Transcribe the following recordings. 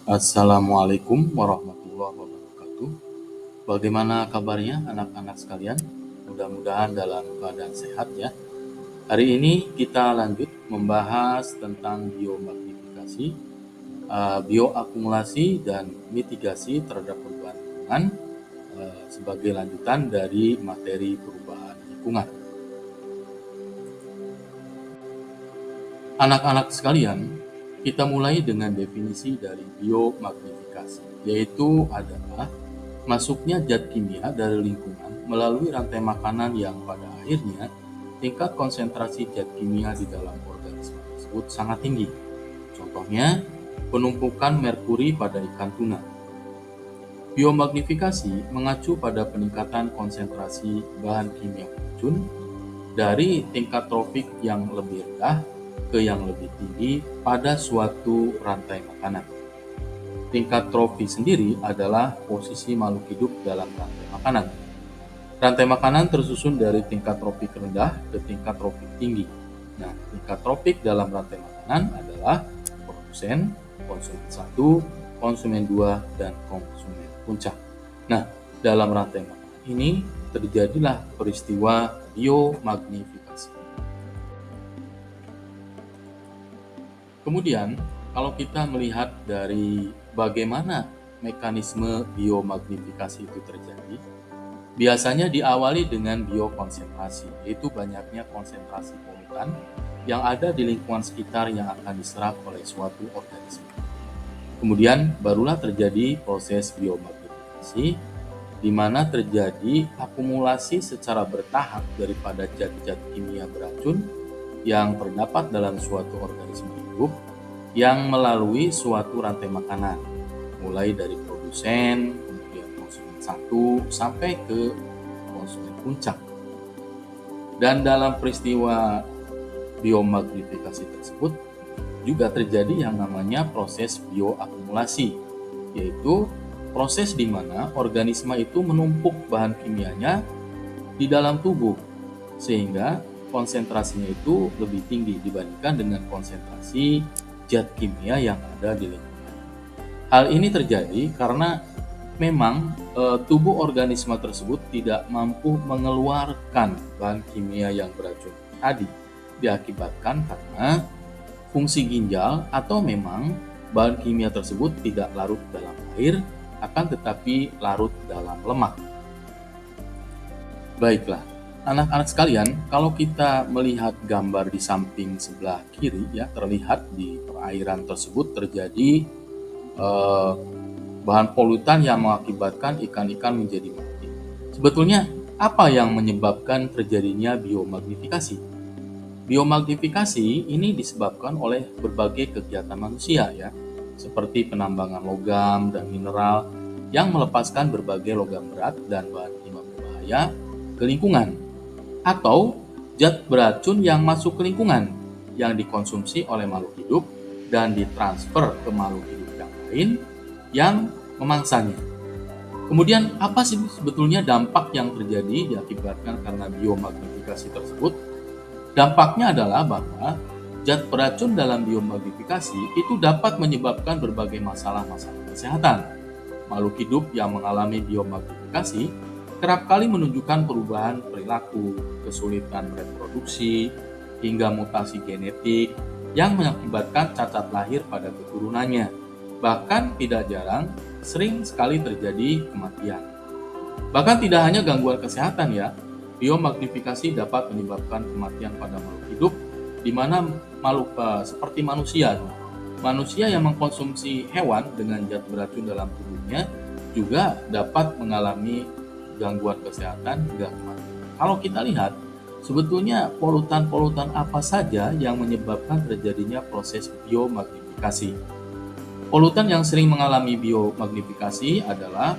Assalamualaikum warahmatullahi wabarakatuh. Bagaimana kabarnya anak-anak sekalian? Mudah-mudahan dalam keadaan sehat ya. Hari ini kita lanjut membahas tentang biomagnifikasi, bioakumulasi dan mitigasi terhadap perubahan lingkungan sebagai lanjutan dari materi perubahan lingkungan. Anak-anak sekalian, kita mulai dengan definisi dari biomagnifikasi, yaitu adalah masuknya zat kimia dari lingkungan melalui rantai makanan yang pada akhirnya tingkat konsentrasi zat kimia di dalam organisme tersebut sangat tinggi. Contohnya, penumpukan merkuri pada ikan tuna. Biomagnifikasi mengacu pada peningkatan konsentrasi bahan kimia beracun dari tingkat trofik yang lebih rendah ke yang lebih tinggi pada suatu rantai makanan. Tingkat trofi sendiri adalah posisi makhluk hidup dalam rantai makanan. Rantai makanan tersusun dari tingkat tropik rendah ke tingkat tropik tinggi. Nah, tingkat tropik dalam rantai makanan adalah produsen, konsumen 1, konsumen 2, dan konsumen puncak. Nah, dalam rantai makanan ini terjadilah peristiwa biomagnifikasi. Kemudian, kalau kita melihat dari bagaimana mekanisme biomagnifikasi itu terjadi, biasanya diawali dengan biokonsentrasi, yaitu banyaknya konsentrasi polutan yang ada di lingkungan sekitar yang akan diserap oleh suatu organisme. Kemudian barulah terjadi proses biomagnifikasi, di mana terjadi akumulasi secara bertahap daripada zat-zat kimia beracun yang terdapat dalam suatu organisme hidup yang melalui suatu rantai makanan, mulai dari produsen, kemudian konsumen 1, sampai ke konsumen puncak. Dan dalam peristiwa biomagnifikasi tersebut juga terjadi yang namanya proses bioakumulasi, yaitu proses di mana organisme itu menumpuk bahan kimianya di dalam tubuh, sehingga konsentrasinya itu lebih tinggi dibandingkan dengan konsentrasi zat kimia yang ada di lingkungan. Hal ini terjadi karena memang tubuh organisme tersebut tidak mampu mengeluarkan bahan kimia yang beracun tadi, diakibatkan karena fungsi ginjal atau memang bahan kimia tersebut tidak larut dalam air, akan tetapi larut dalam lemak. Baiklah, anak-anak sekalian, kalau kita melihat gambar di samping sebelah kiri ya, terlihat di perairan tersebut terjadi bahan polutan yang mengakibatkan ikan-ikan menjadi mati. Sebetulnya apa yang menyebabkan terjadinya biomagnifikasi? Biomagnifikasi ini disebabkan oleh berbagai kegiatan manusia ya, seperti penambangan logam dan mineral yang melepaskan berbagai logam berat dan bahan kimia berbahaya ke lingkungan, atau zat beracun yang masuk ke lingkungan yang dikonsumsi oleh makhluk hidup dan ditransfer ke makhluk hidup yang lain yang memangsanya. Kemudian apa sih sebetulnya dampak yang terjadi diakibatkan karena biomagnifikasi tersebut? Dampaknya adalah bahwa zat beracun dalam biomagnifikasi itu dapat menyebabkan berbagai masalah-masalah kesehatan. Makhluk hidup yang mengalami biomagnifikasi kerap kali menunjukkan perubahan perilaku, kesulitan reproduksi, hingga mutasi genetik yang mengakibatkan cacat lahir pada keturunannya. Bahkan tidak jarang, sering sekali terjadi kematian. Bahkan tidak hanya gangguan kesehatan ya, biomagnifikasi dapat menyebabkan kematian pada makhluk hidup, di mana makhluk seperti manusia. Manusia yang mengkonsumsi hewan dengan zat beracun dalam tubuhnya juga dapat mengalami gangguan kesehatan hingga kematian. Kalau kita lihat, sebetulnya polutan-polutan apa saja yang menyebabkan terjadinya proses biomagnifikasi? Polutan yang sering mengalami biomagnifikasi adalah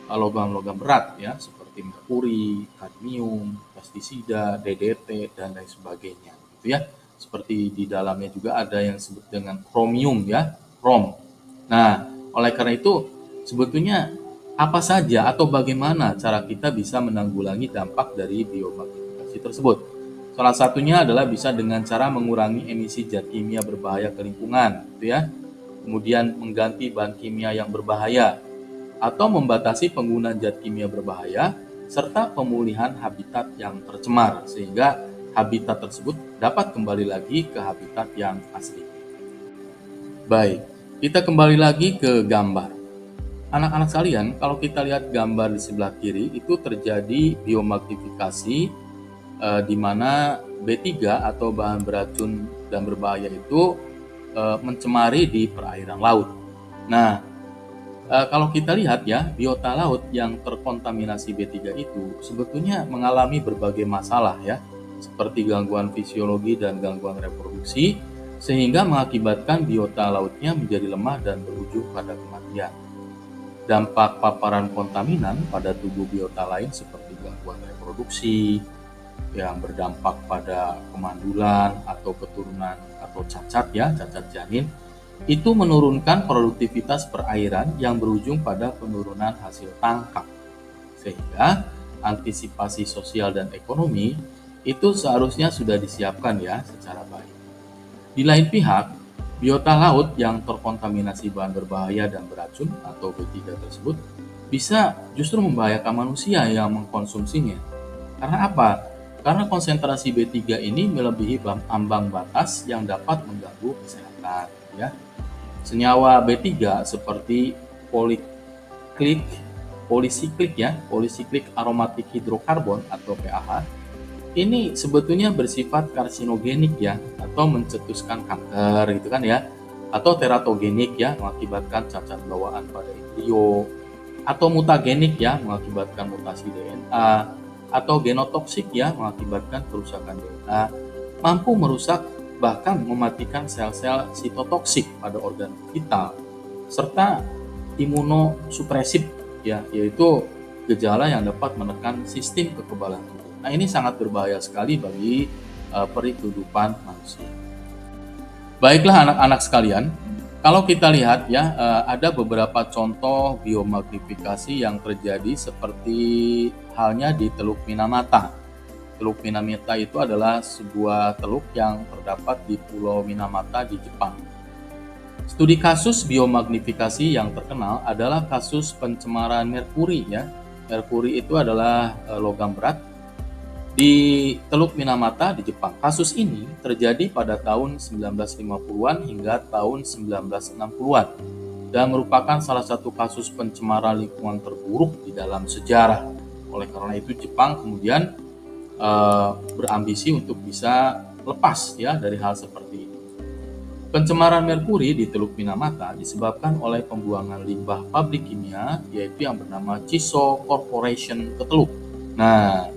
logam-logam berat ya, seperti merkuri, kadmium, pestisida, DDT, dan lain sebagainya. Gitu ya. Seperti di dalamnya juga ada yang disebut dengan kromium ya, krom. Nah, oleh karena itu sebetulnya apa saja atau bagaimana cara kita bisa menanggulangi dampak dari biomagnifikasi tersebut? Salah satunya adalah bisa dengan cara mengurangi emisi zat kimia berbahaya ke lingkungan, gitu ya. kemudian mengganti bahan kimia yang berbahaya, atau membatasi penggunaan zat kimia berbahaya, serta pemulihan habitat yang tercemar, sehingga habitat tersebut dapat kembali lagi ke habitat yang asli. Baik, kita kembali lagi ke gambar. Anak-anak sekalian, kalau kita lihat gambar di sebelah kiri, itu terjadi biomagnifikasi di mana B3 atau bahan beracun dan berbahaya itu mencemari di perairan laut. Nah, kalau kita lihat ya, biota laut yang terkontaminasi B3 itu sebetulnya mengalami berbagai masalah ya, seperti gangguan fisiologi dan gangguan reproduksi, sehingga mengakibatkan biota lautnya menjadi lemah dan berujung pada kematian. Dampak paparan kontaminan pada tubuh biota lain seperti gangguan reproduksi, yang berdampak pada kemandulan atau keturunan atau cacat janin, itu menurunkan produktivitas perairan yang berujung pada penurunan hasil tangkap. Sehingga antisipasi sosial dan ekonomi itu seharusnya sudah disiapkan ya secara baik. Di lain pihak, biota laut yang terkontaminasi bahan berbahaya dan beracun atau B3 tersebut bisa justru membahayakan manusia yang mengkonsumsinya. Karena apa? Karena konsentrasi B3 ini melebihi ambang batas yang dapat mengganggu kesehatan ya. Senyawa B3 seperti polycyclic aromatic hydrocarbon atau PAH ini sebetulnya bersifat karsinogenik ya, atau mencetuskan kanker gitu kan ya, atau teratogenik ya, mengakibatkan cacat bawaan pada embrio, atau mutagenik ya, mengakibatkan mutasi DNA, atau genotoksik ya, mengakibatkan kerusakan DNA, mampu merusak bahkan mematikan sel-sel sitotoksik pada organ vital, serta imunosupresif ya, yaitu gejala yang dapat menekan sistem kekebalan tubuh. Nah, ini sangat berbahaya sekali bagi kehidupan manusia. Baiklah anak-anak sekalian, kalau kita lihat ya, ada beberapa contoh biomagnifikasi yang terjadi seperti halnya di Teluk Minamata. Teluk Minamata itu adalah sebuah teluk yang terdapat di Pulau Minamata di Jepang. Studi kasus biomagnifikasi yang terkenal adalah kasus pencemaran merkuri ya. Merkuri itu adalah logam berat di Teluk Minamata di Jepang. Kasus ini terjadi pada tahun 1950-an hingga tahun 1960-an dan merupakan salah satu kasus pencemaran lingkungan terburuk di dalam sejarah. Oleh karena itu Jepang kemudian berambisi untuk bisa lepas ya dari hal seperti ini. Pencemaran merkuri di Teluk Minamata disebabkan oleh pembuangan limbah pabrik kimia yaitu yang bernama Chiso Corporation ke teluk. Nah,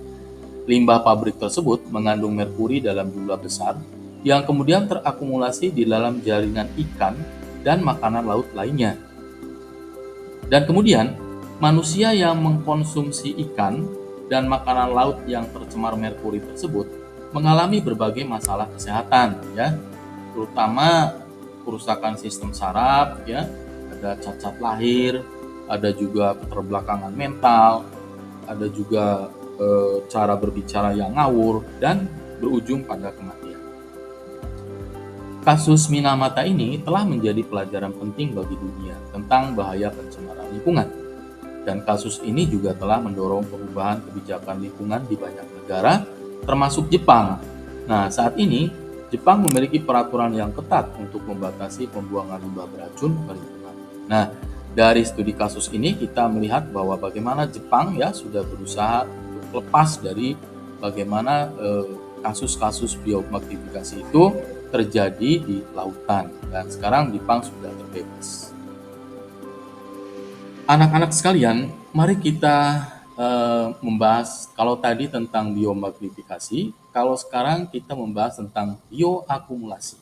limbah pabrik tersebut mengandung merkuri dalam jumlah besar yang kemudian terakumulasi di dalam jaringan ikan dan makanan laut lainnya. Dan kemudian, manusia yang mengkonsumsi ikan dan makanan laut yang tercemar merkuri tersebut mengalami berbagai masalah kesehatan ya, terutama kerusakan sistem saraf ya, ada cacat lahir, ada juga keterbelakangan mental, ada juga cara berbicara yang ngawur dan berujung pada kematian. Kasus Minamata ini telah menjadi pelajaran penting bagi dunia tentang bahaya pencemaran lingkungan. Dan kasus ini juga telah mendorong perubahan kebijakan lingkungan di banyak negara, termasuk Jepang. Nah, saat ini Jepang memiliki peraturan yang ketat untuk membatasi pembuangan limbah beracun ke lingkungan. Nah, dari studi kasus ini kita melihat bahwa bagaimana Jepang ya sudah berusaha lepas dari bagaimana kasus-kasus biomagnifikasi itu terjadi di lautan dan sekarang Jepang sudah terbebas. Anak-anak sekalian, mari kita membahas kalau tadi tentang biomagnifikasi, kalau sekarang kita membahas tentang bioakumulasi.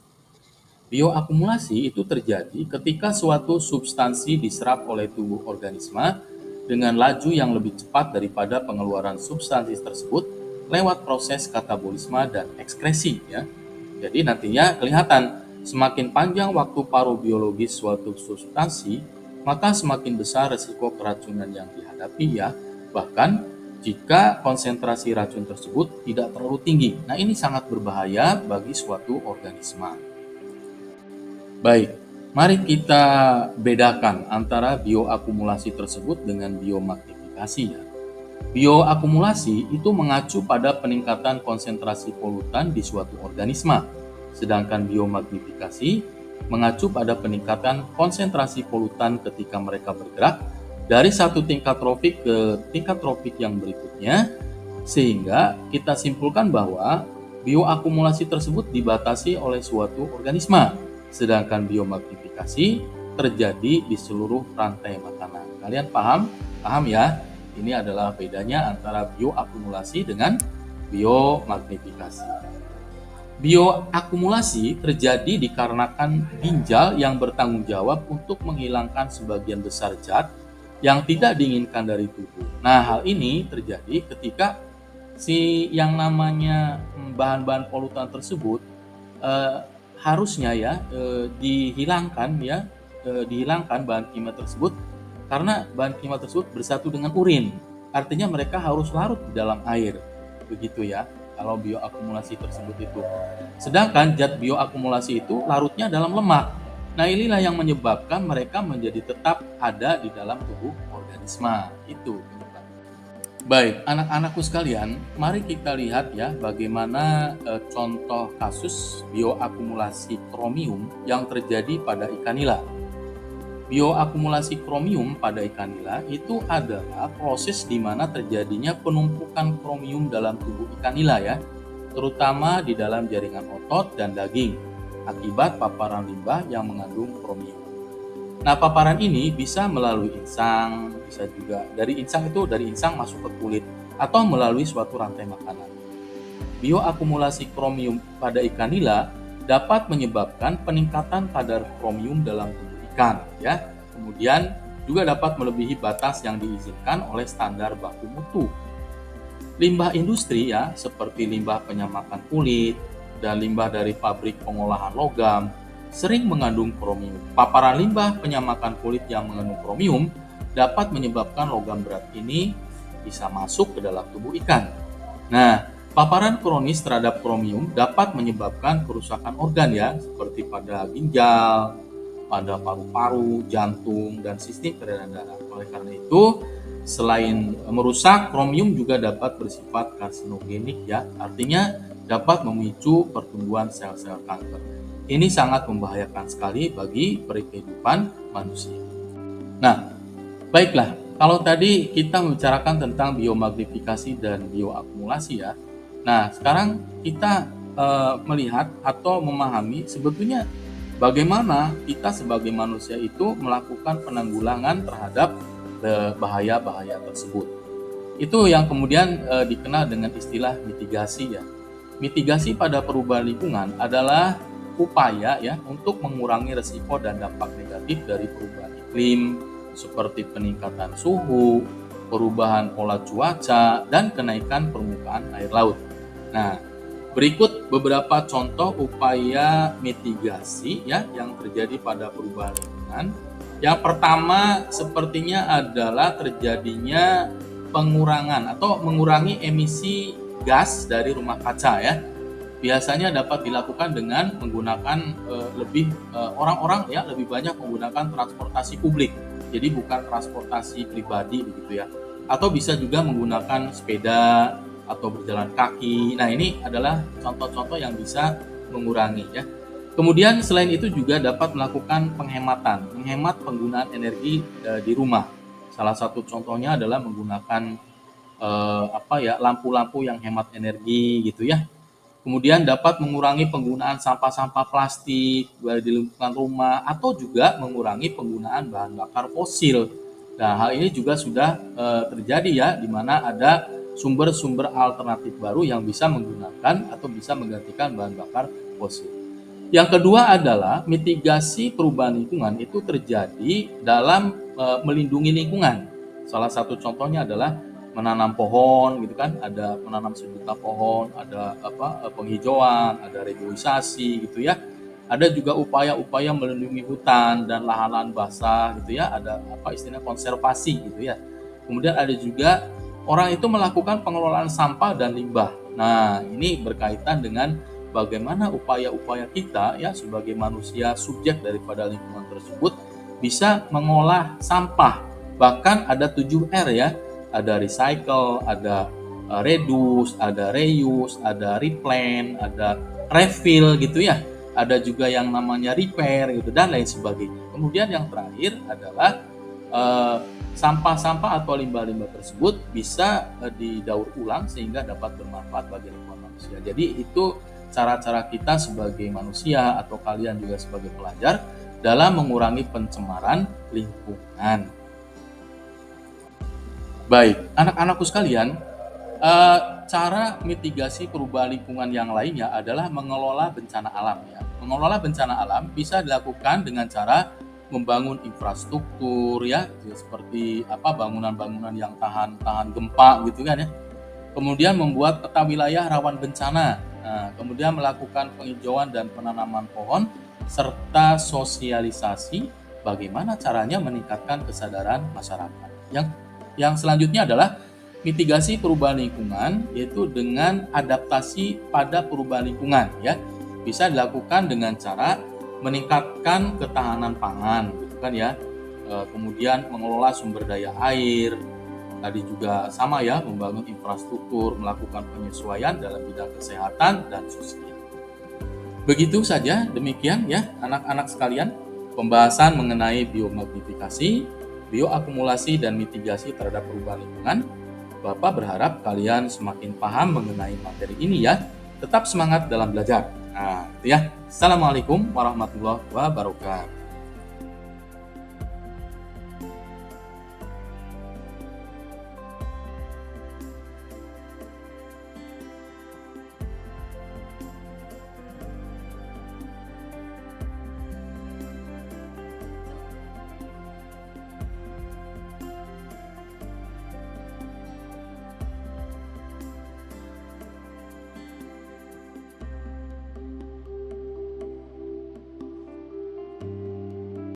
Bioakumulasi itu terjadi ketika suatu substansi diserap oleh tubuh organisme dengan laju yang lebih cepat daripada pengeluaran substansi tersebut lewat proses katabolisme dan ekskresi ya. Jadi nantinya kelihatan semakin panjang waktu paruh biologis suatu substansi, maka semakin besar resiko keracunan yang dihadapi ya. Bahkan jika konsentrasi racun tersebut tidak terlalu tinggi. Nah, ini sangat berbahaya bagi suatu organisme. Baik. Mari kita bedakan antara bioakumulasi tersebut dengan biomagnifikasi ya. Bioakumulasi itu mengacu pada peningkatan konsentrasi polutan di suatu organisme, sedangkan biomagnifikasi mengacu pada peningkatan konsentrasi polutan ketika mereka bergerak dari satu tingkat tropik ke tingkat tropik yang berikutnya, sehingga kita simpulkan bahwa bioakumulasi tersebut dibatasi oleh suatu organisme, sedangkan biomagnifikasi terjadi di seluruh rantai makanan. Kalian paham? Paham ya? Ini adalah bedanya antara bioakumulasi dengan biomagnifikasi. Bioakumulasi terjadi dikarenakan ginjal yang bertanggung jawab untuk menghilangkan sebagian besar zat yang tidak diinginkan dari tubuh. Nah, hal ini terjadi ketika si yang namanya bahan-bahan polutan tersebut harusnya ya dihilangkan ya, dihilangkan bahan kimia tersebut karena bahan kimia tersebut bersatu dengan urin. Artinya mereka harus larut di dalam air. Begitu ya, kalau bioakumulasi tersebut itu. Sedangkan zat bioakumulasi itu larutnya dalam lemak. Nah, inilah yang menyebabkan mereka menjadi tetap ada di dalam tubuh organisme. Itu penyebabnya. Baik, anak-anakku sekalian, mari kita lihat ya bagaimana contoh kasus bioakumulasi kromium yang terjadi pada ikan nila. Bioakumulasi kromium pada ikan nila itu adalah proses di mana terjadinya penumpukan kromium dalam tubuh ikan nila ya, terutama di dalam jaringan otot dan daging akibat paparan limbah yang mengandung kromium. Nah, paparan ini bisa melalui insang, bisa juga dari insang masuk ke kulit atau melalui suatu rantai makanan. Bioakumulasi kromium pada ikan nila dapat menyebabkan peningkatan kadar kromium dalam tubuh ikan ya. Kemudian juga dapat melebihi batas yang diizinkan oleh standar baku mutu. Limbah industri ya, seperti limbah penyamakan kulit dan limbah dari pabrik pengolahan logam sering mengandung kromium. Paparan limbah penyamakan kulit yang mengandung kromium dapat menyebabkan logam berat ini bisa masuk ke dalam tubuh ikan. Nah, paparan kronis terhadap kromium dapat menyebabkan kerusakan organ ya, seperti pada ginjal, pada paru-paru, jantung, dan sistem peredaran darah. Oleh karena itu, selain merusak, kromium juga dapat bersifat karsinogenik ya, artinya dapat memicu pertumbuhan sel-sel kanker. Ini sangat membahayakan sekali bagi kehidupan manusia. Nah, baiklah, kalau tadi kita membicarakan tentang biomagnifikasi dan bioakumulasi ya. Nah, sekarang kita melihat atau memahami sebetulnya bagaimana kita sebagai manusia itu melakukan penanggulangan terhadap bahaya-bahaya tersebut. Itu yang kemudian dikenal dengan istilah mitigasi ya. Mitigasi pada perubahan lingkungan adalah upaya ya untuk mengurangi resiko dan dampak negatif dari perubahan iklim seperti peningkatan suhu, perubahan pola cuaca, dan kenaikan permukaan air laut. Nah, berikut beberapa contoh upaya mitigasi ya yang terjadi pada perubahan lingkungan. Yang pertama sepertinya adalah terjadinya pengurangan atau mengurangi emisi gas dari rumah kaca ya. Biasanya dapat dilakukan dengan menggunakan orang-orang ya lebih banyak menggunakan transportasi publik. Jadi bukan transportasi pribadi begitu ya. Atau bisa juga menggunakan sepeda atau berjalan kaki. Nah, ini adalah contoh-contoh yang bisa mengurangi ya. Kemudian selain itu juga dapat melakukan penghematan, menghemat penggunaan energi di rumah. Salah satu contohnya adalah menggunakan lampu-lampu yang hemat energi gitu ya. Kemudian dapat mengurangi penggunaan sampah-sampah plastik di lingkungan rumah atau juga mengurangi penggunaan bahan bakar fosil. Nah, hal ini juga sudah terjadi ya, di mana ada sumber-sumber alternatif baru yang bisa menggunakan atau bisa menggantikan bahan bakar fosil. Yang kedua adalah mitigasi perubahan lingkungan itu terjadi dalam melindungi lingkungan. Salah satu contohnya adalah menanam pohon gitu kan, ada menanam 1 juta pohon, ada penghijauan, ada reboisasi gitu ya. Ada juga upaya-upaya melindungi hutan dan lahan-lahan basah gitu ya, ada istilah konservasi gitu ya. Kemudian ada juga orang itu melakukan pengelolaan sampah dan limbah. Nah, ini berkaitan dengan bagaimana upaya-upaya kita ya sebagai manusia subjek daripada lingkungan tersebut bisa mengolah sampah. Bahkan ada 7R ya, ada recycle, ada reduce, ada reuse, ada replan, ada refill gitu ya. Ada juga yang namanya repair gitu dan lain sebagainya. Kemudian yang terakhir adalah sampah-sampah atau limbah-limbah tersebut bisa didaur ulang sehingga dapat bermanfaat bagi lingkungan manusia. Jadi itu cara-cara kita sebagai manusia atau kalian juga sebagai pelajar dalam mengurangi pencemaran lingkungan. Baik, anak-anakku sekalian, cara mitigasi perubahan lingkungan yang lainnya adalah mengelola bencana alam ya. Mengelola bencana alam bisa dilakukan dengan cara membangun infrastruktur ya, seperti bangunan-bangunan yang tahan gempa gitu kan ya. Kemudian membuat peta wilayah rawan bencana. Nah, kemudian melakukan penghijauan dan penanaman pohon serta sosialisasi bagaimana caranya meningkatkan kesadaran masyarakat. Yang selanjutnya adalah mitigasi perubahan lingkungan, yaitu dengan adaptasi pada perubahan lingkungan ya. Bisa dilakukan dengan cara meningkatkan ketahanan pangan gitu kan ya. Kemudian mengelola sumber daya air. Tadi juga sama ya, membangun infrastruktur, melakukan penyesuaian dalam bidang kesehatan dan sosial. Begitu saja, demikian ya anak-anak sekalian, pembahasan mengenai biomagnifikasi, bioakumulasi dan mitigasi terhadap perubahan lingkungan. Bapak berharap kalian semakin paham mengenai materi ini ya. Tetap semangat dalam belajar. Nah, itu ya. Assalamualaikum warahmatullahi wabarakatuh.